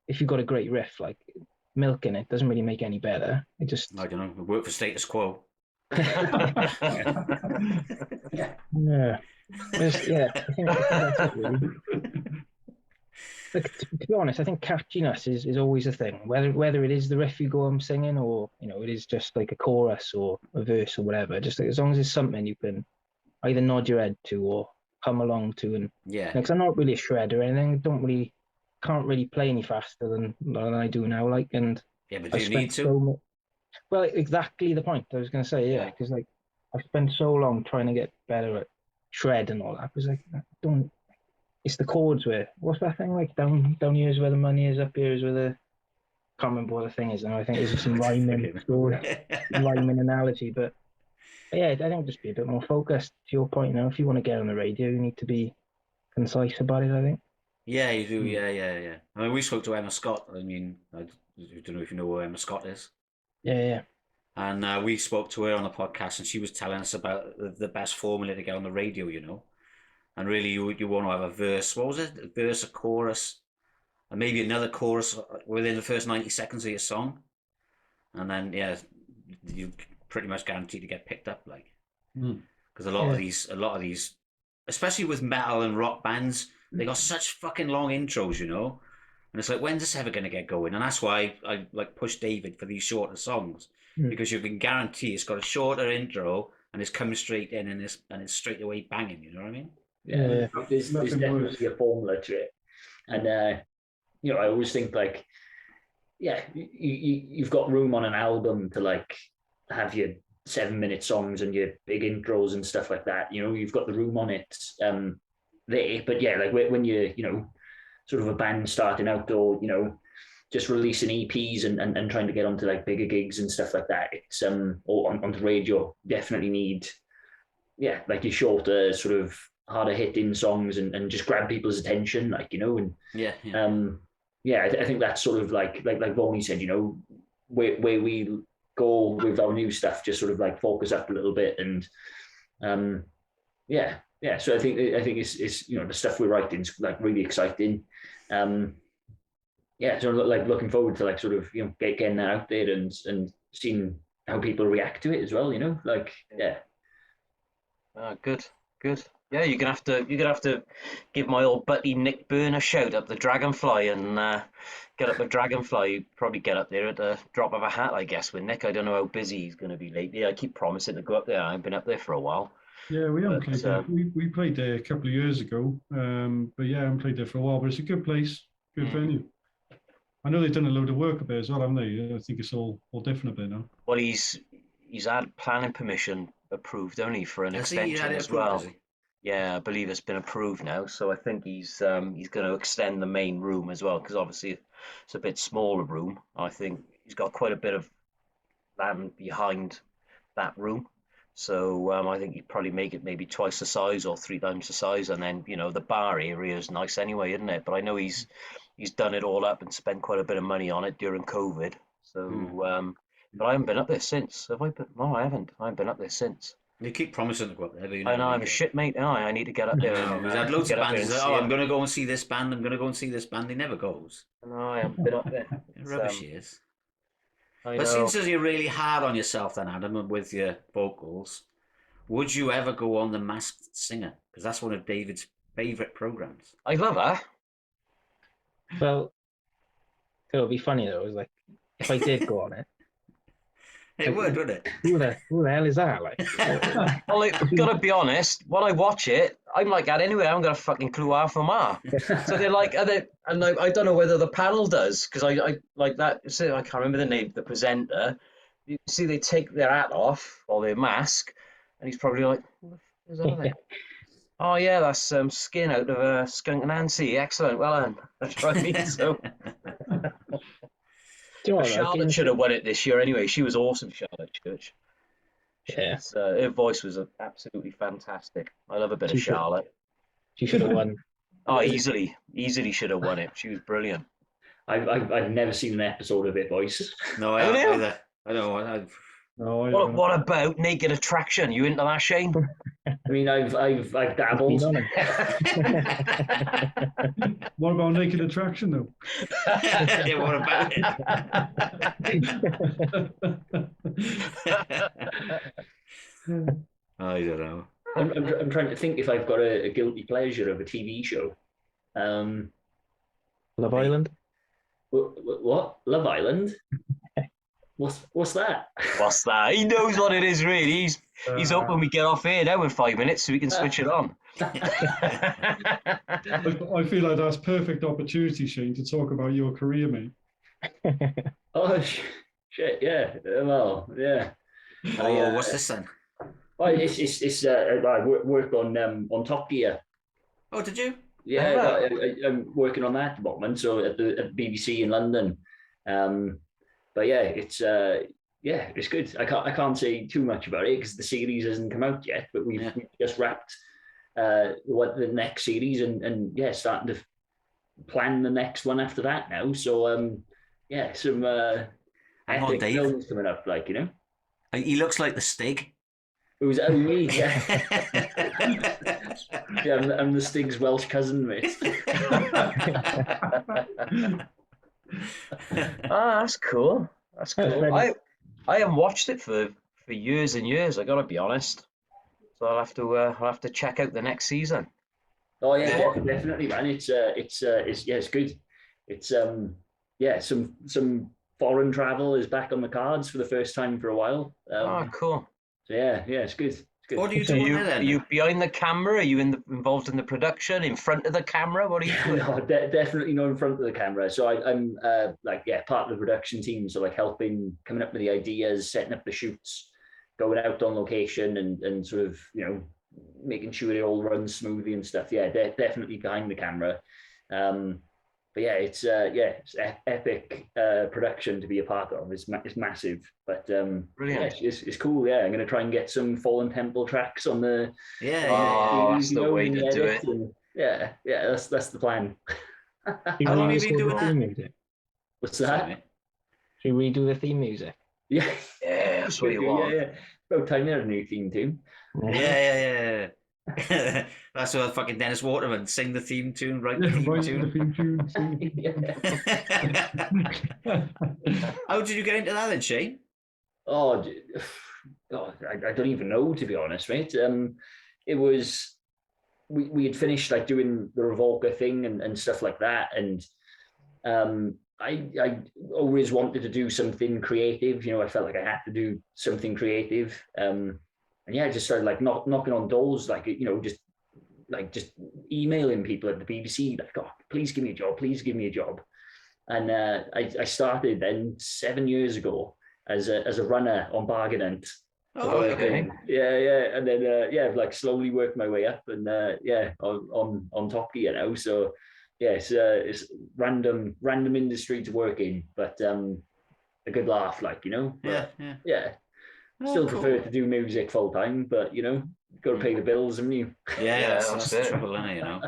if you've got a great riff, like milking it doesn't really make any better. It just, I don't know, work for status quo. I think that's it, really. Like, to be honest, I think catchiness is always a thing. Whether it is the riff you go on singing, or it is just like a chorus or a verse or whatever. Just like, as long as it's something you can either nod your head to or hum along to, and because I'm not really a shredder or anything. Can't really play any faster than I do now. Like, and but do you need to? Well, exactly the point I was going to say, because like I've spent so long trying to get better at shred and all that. Because like it's the chords where, what's that thing like, down here is where the money is, up here is where the, can't remember what the thing is now. I think it's some rhyming analogy, but I think just be a bit more focused. To your point, if you want to get on the radio, you need to be concise about it, I think. Yeah, you do. Yeah. I mean, we spoke to Emma Scott. I mean, I don't know if you know who Emma Scott is. Yeah. And we spoke to her on the podcast, and she was telling us about the best formula to get on the radio, And really, you want to have a verse. What was it? A verse, a chorus, and maybe another chorus within the first 90 seconds of your song. And then, you pretty much guaranteed to get picked up, like. Because a lot of these, especially with metal and rock bands, they got such fucking long intros, And it's like, when's this ever going to get going? And that's why I like push David for these shorter songs, because you can guarantee it's got a shorter intro and it's coming straight in and it's straight away banging. You know what I mean? Yeah. There's definitely a formula to it, and I always think like, you've got room on an album to like have your 7-minute songs and your big intros and stuff like that. You've got the room on it there, but like when you're sort of a band starting out, or just releasing EPs and trying to get onto like bigger gigs and stuff like that, it's or onto radio, definitely need like your shorter, sort of harder hitting songs and just grab people's attention, like, and I think that's sort of like Bonnie said, where we go with our new stuff, just sort of like focus up a little bit, and so I think it's the stuff we're writing is like really exciting. So like looking forward to like sort of getting that out there and seeing how people react to it as well, Good. Yeah, you're gonna have to give my old buddy Nick Byrne a shout up the Dragonfly and get up the Dragonfly. Probably get up there at the drop of a hat, I guess. With Nick, I don't know how busy he's going to be lately. I keep promising to go up there. I haven't been up there for a while. Yeah, we haven't played there. We played there a couple of years ago, but yeah, I haven't played there for a while. But it's a good place, good venue. I know they've done a load of work up there as well, haven't they? I think it's all different up there now. Well, he's had planning permission approved only for an extension as well. Yeah, I believe it's been approved now. So I think he's going to extend the main room as well, because obviously it's a bit smaller room. I think he's got quite a bit of land behind that room. So I think he'd probably make it maybe twice the size or 3 times the size, and then the bar area is nice anyway, isn't it? But I know he's done it all up and spent quite a bit of money on it during COVID. So but I haven't been up there since. Have I been? No, I haven't. I haven't been up there since. You keep promising to go up there, but I know I'm a shit mate. I need to get up there. He's had loads of bands. I'm going to go and see this band. I'm going to go and see this band. He never goes. No, I haven't been up there. Rubbish he is. But since you're really hard on yourself then, Adam, with your vocals, would you ever go on The Masked Singer? Because that's one of David's favourite programmes. I love her. Well, it would be funny though. It's like if I did go on it. It would, wouldn't it? Who the hell is that? Like, well, gotta be honest. When I watch it, I'm like that anyway. I haven't got a fucking clue half of them. So they're like, and I don't know whether the panel does, because I like that. So I can't remember the name of the presenter. You see, they take their hat off or their mask, and he's probably like, "What is that?" Oh yeah, that's skin out of Skunk Nancy. Excellent, well done. That's what I mean. So. Charlotte should have won it this year anyway. She was awesome, Charlotte Church. Her voice was absolutely fantastic. I love a bit of Charlotte. She should have won. Oh, easily should have won it. She was brilliant. I've never seen an episode of her voice. No, I haven't either. I don't know. What about Naked Attraction? You into that, Shane? I mean, I've dabbled. What about Naked Attraction though? Yeah, what about it? I don't know. I'm trying to think if I've got a guilty pleasure of a TV show. Love Island. What? Love Island? What's that? What's that? He knows what it is, really. He's hoping we get off here now in 5 minutes so we can switch it on. I feel like that's perfect opportunity, Shane, to talk about your career, mate. Oh shit! Yeah. Well, yeah. What's this then? Well, it's I work on Top Gear. Oh, did you? Yeah, I'm working on that at the moment. So at the BBC in London. But yeah, it's good. I can't say too much about it because the series hasn't come out yet. But we've just wrapped the next series and starting to plan the next one after that now. So some epic films coming up, like He looks like the Stig. Who's me? Yeah, yeah. I'm the Stig's Welsh cousin, mate. That's cool. That's cool. I haven't watched it for years and years. I gotta be honest. So I'll have to check out the next season. Oh yeah, definitely, man. It's good. It's some foreign travel is back on the cards for the first time for a while. Cool. So yeah, it's good. What are you doing then? Are you behind the camera? Are you involved in the production? In front of the camera? What are you doing? No, definitely not in front of the camera. So I'm part of the production team. So helping, coming up with the ideas, setting up the shoots, going out on location, and sort of making sure it all runs smoothly and stuff. Yeah, definitely behind the camera. but yeah, it's epic production to be a part of. It's massive, but Brilliant. yeah, it's cool. Yeah, I'm gonna try and get some Fallen Temple tracks on the Oh, that's the way in to the do edit, it. and yeah, that's the plan. You How long redo have you been the doing theme that? music? What's Sorry, that? mate. Should you redo the theme music? Yeah, Yeah, that's what you want. Yeah. About time they had a new theme tune. Yeah. That's what fucking Dennis Waterman sing the theme tune, write the Yeah, theme right, tune. the theme tune. Sing the theme tune. How did you get into that then, Shane? Oh, God, I don't even know, to be honest, mate. It was we had finished like doing the Revolca thing and stuff like that, and I always wanted to do something creative. You know, I felt like I had to do something creative. And yeah, I just started like knocking on doors, like just emailing people at the BBC, like, oh, please give me a job, please give me a job. And I started then 7 years ago as a runner on Bargain Hunt. Oh, okay. Yeah, and then I've like slowly worked my way up, and on Top Gear now. So yeah, it's random industry to work in, but a good laugh, like, you know. But, Yeah. Still cool. prefer to do music full time, but you know, got to pay the bills, haven't you? Yeah, that's that's the it. trouble, isn't it, you know?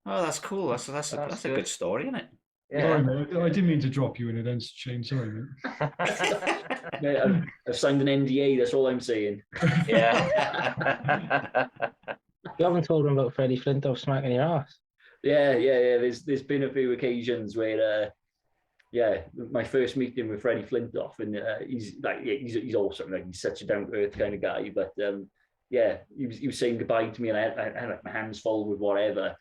Oh, that's cool. That's a good story, isn't it? Sorry, Yeah. mate. I didn't mean to drop you in it, Shane. Sorry, mate. Mate, I've signed an NDA. That's all I'm saying. Yeah. You haven't told him about Freddie Flintoff smacking your ass. Yeah. There's been a few occasions where my first meeting with Freddie Flintoff, and he's like, he's awesome. Like, he's such a down to earth kind of guy. But he was saying goodbye to me, and I had like my hands full with whatever.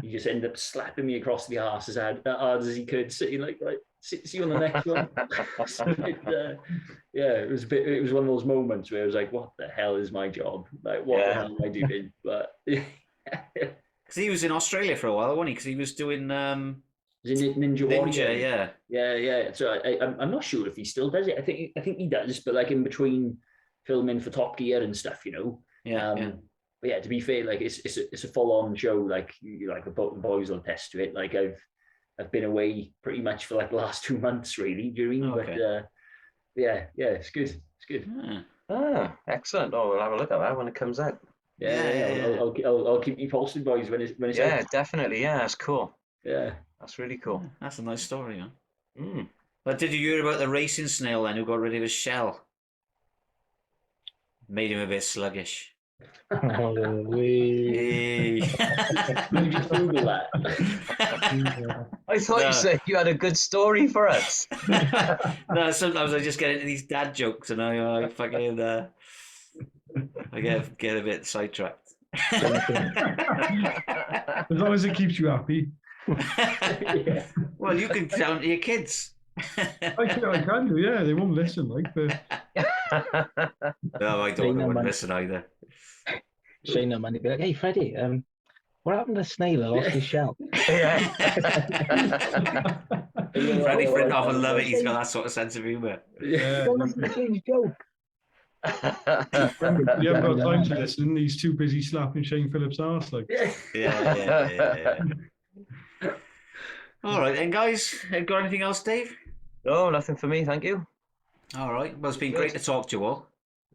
He just ended up slapping me across the arse as hard as he could, saying like, see you on the next one. It was one of those moments where I was like, what the hell is my job? Like, what the hell am I doing? But Because he was in Australia for a while, wasn't he? Because he was doing Ninja Warrior. yeah. Yeah. So I'm not sure if he still does it. I think he does, but like in between filming for Top Gear and stuff, you know. Yeah. But yeah, to be fair, like it's a full on show. Like the boys will attest to it. Like I've been away pretty much for like the last 2 months, really. During, Okay. but it's good. It's good. Ah, excellent. Oh, we'll have a look at that when it comes out. Yeah. I'll keep you posted, boys, when it's Yeah, out. definitely. Yeah, that's cool. Yeah. That's really cool. That's a nice story, huh? Mm. But did you hear about the racing snail then who got rid of his shell? Made him a bit sluggish. Oh, wee. Hey. You just Google that. I thought you said you had a good story for us. No, sometimes I just get into these dad jokes and I fucking I get a bit sidetracked. As long as it keeps you happy. Yeah. Well, you can tell to your kids. I can do, yeah. They won't listen, like, but No, my daughter wouldn't listen either. Shane no money. Be like, hey Freddie, what happened to Snail that lost his shell? Freddie Flintoff will love it. He's got that sort of sense of humour. yeah. Don't listen to Shane's joke. You haven't got time to listen. He's too busy slapping Shane Phillips' arse, like. Yeah. All right, then, guys. Got anything else, Dave? No, nothing for me, thank you. All right. Well, it's been great to talk to you all.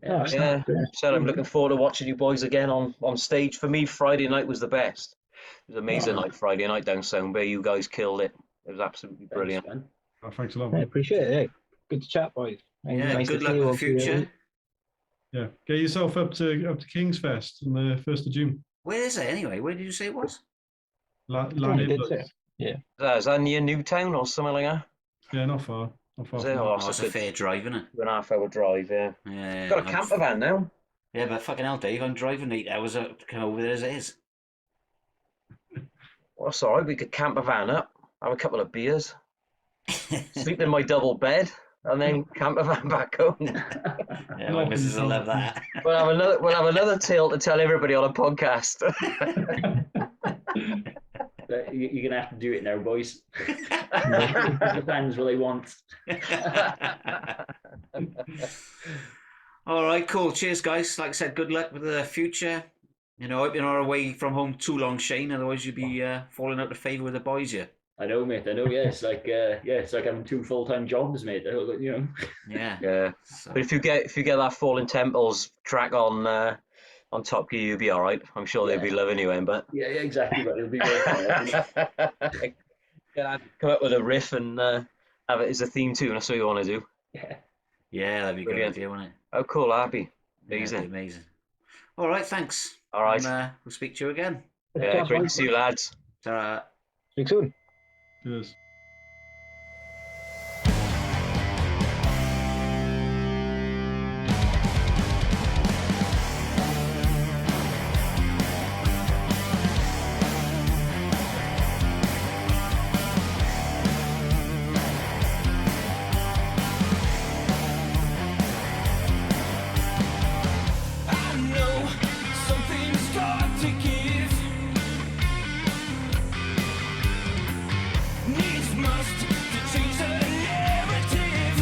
Oh, Yeah, so I'm looking forward to watching you boys again on stage. For me, Friday night was the best. It was an amazing night Friday night down Sound Bay. You guys killed it. It was absolutely brilliant. Oh, thanks a lot, I man. appreciate it. Hey. Good to chat, boys. Yeah, Nice good to luck see you with all the future. together. Yeah, get yourself up to King's Fest on the 1st of June. Where is it anyway? Where did you say it was? Oh, you did say. Is that near Newtown or something like that? Yeah, not far. Not far. Is from it? there. Oh, Oh, it's a fair drive, isn't it? 2.5 hour drive, yeah. Yeah. Got a camper van now. Yeah, but fucking hell, Dave, I'm driving 8 hours to come over there as it is. Well, that's all right. We could camp a van up, have a couple of beers, sleep in my double bed, and then camp a van back home. Yeah, my missus will love that. We'll have another tale to tell everybody on a podcast. You're gonna have to do it now, boys. The fans what they want. All right, cool. Cheers, guys. Like I said, good luck with the future. You know, I hope you're not away from home too long, Shane. Otherwise, you'd be falling out of favour with the boys here. I know, mate. I know. Yeah, it's like it's like having 2 full-time jobs, mate. You know. Yeah. Yeah. So, But if you get that Fallen Temples track on Top Gear, you'll be all right. I'm sure they'll be loving you, but Yeah, exactly. But it'll be very fun. yeah, come up with a riff and have it as a theme tune. That's what you want to do. yeah, that'd be a good Brilliant. idea, wouldn't it? Oh, cool, happy. Yeah, it'd be Amazing. amazing. All right, thanks. All right. And, we'll speak to you again. Yeah, great to see you, lads. Ta-ra. Speak soon. Cheers. I know something's got to give. Needs must to change the narrative.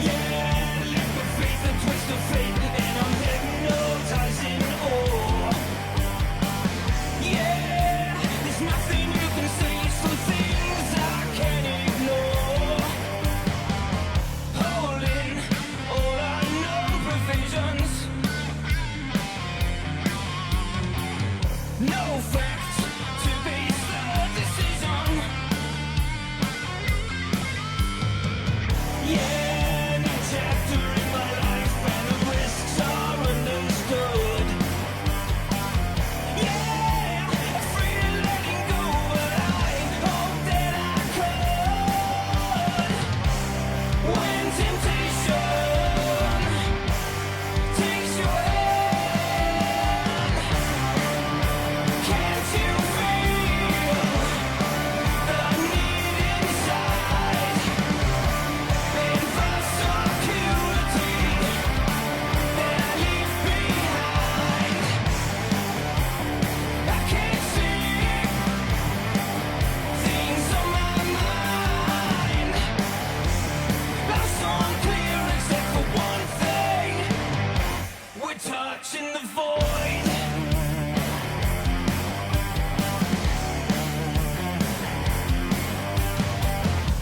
Yeah, leap of faith and twist of fate, and I'm hypnotizing awe. Yeah, there's nothing you can say, some things I can't ignore. Holding all unknown provisions. No facts to base the decision. Yeah, new chapter in my life and the risks are understood. Yeah, afraid of letting go, but I hope that I could. When temptation takes your hand, can't you feel the need inside? And the security that I leave behind. I can't see things on my mind. Lost on clear except for one thing. We're touching the void.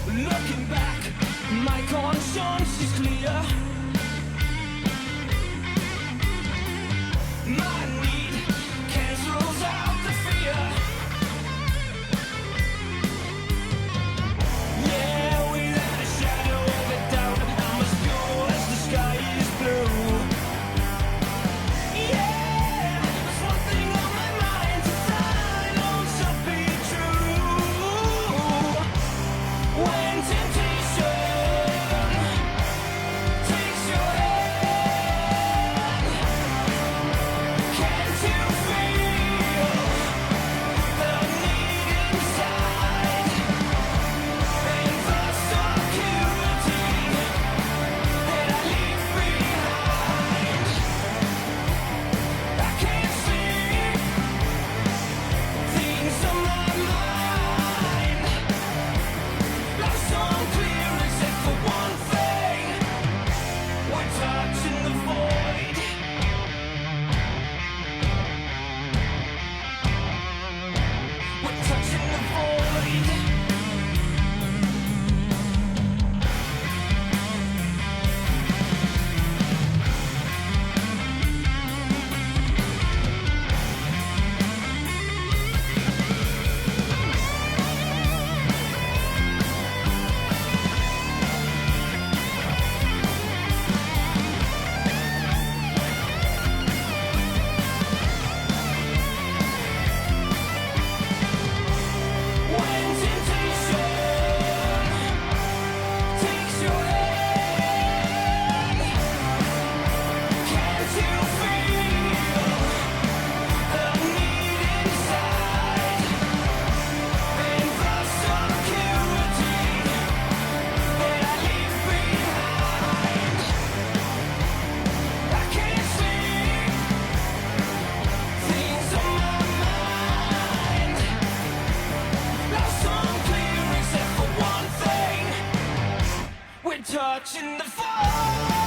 Looking back, my conscience is clear. My need cancels out the fear. Yeah, without a shadow of a doubt, I'm as pure as the sky is blue. Yeah, there's one thing on my mind to find on shall be true. When temptation takes your hand, can't you feel the need inside? And the security that I leave behind. I can't see things on my mind. Lost on clear except for one thing. We're touching the void. We're touching the void. When temptation takes your hand, can't you feel the need inside? And the security that I leave behind. I can't see things on my mind. Lost on clear except for one thing. We're touching the void.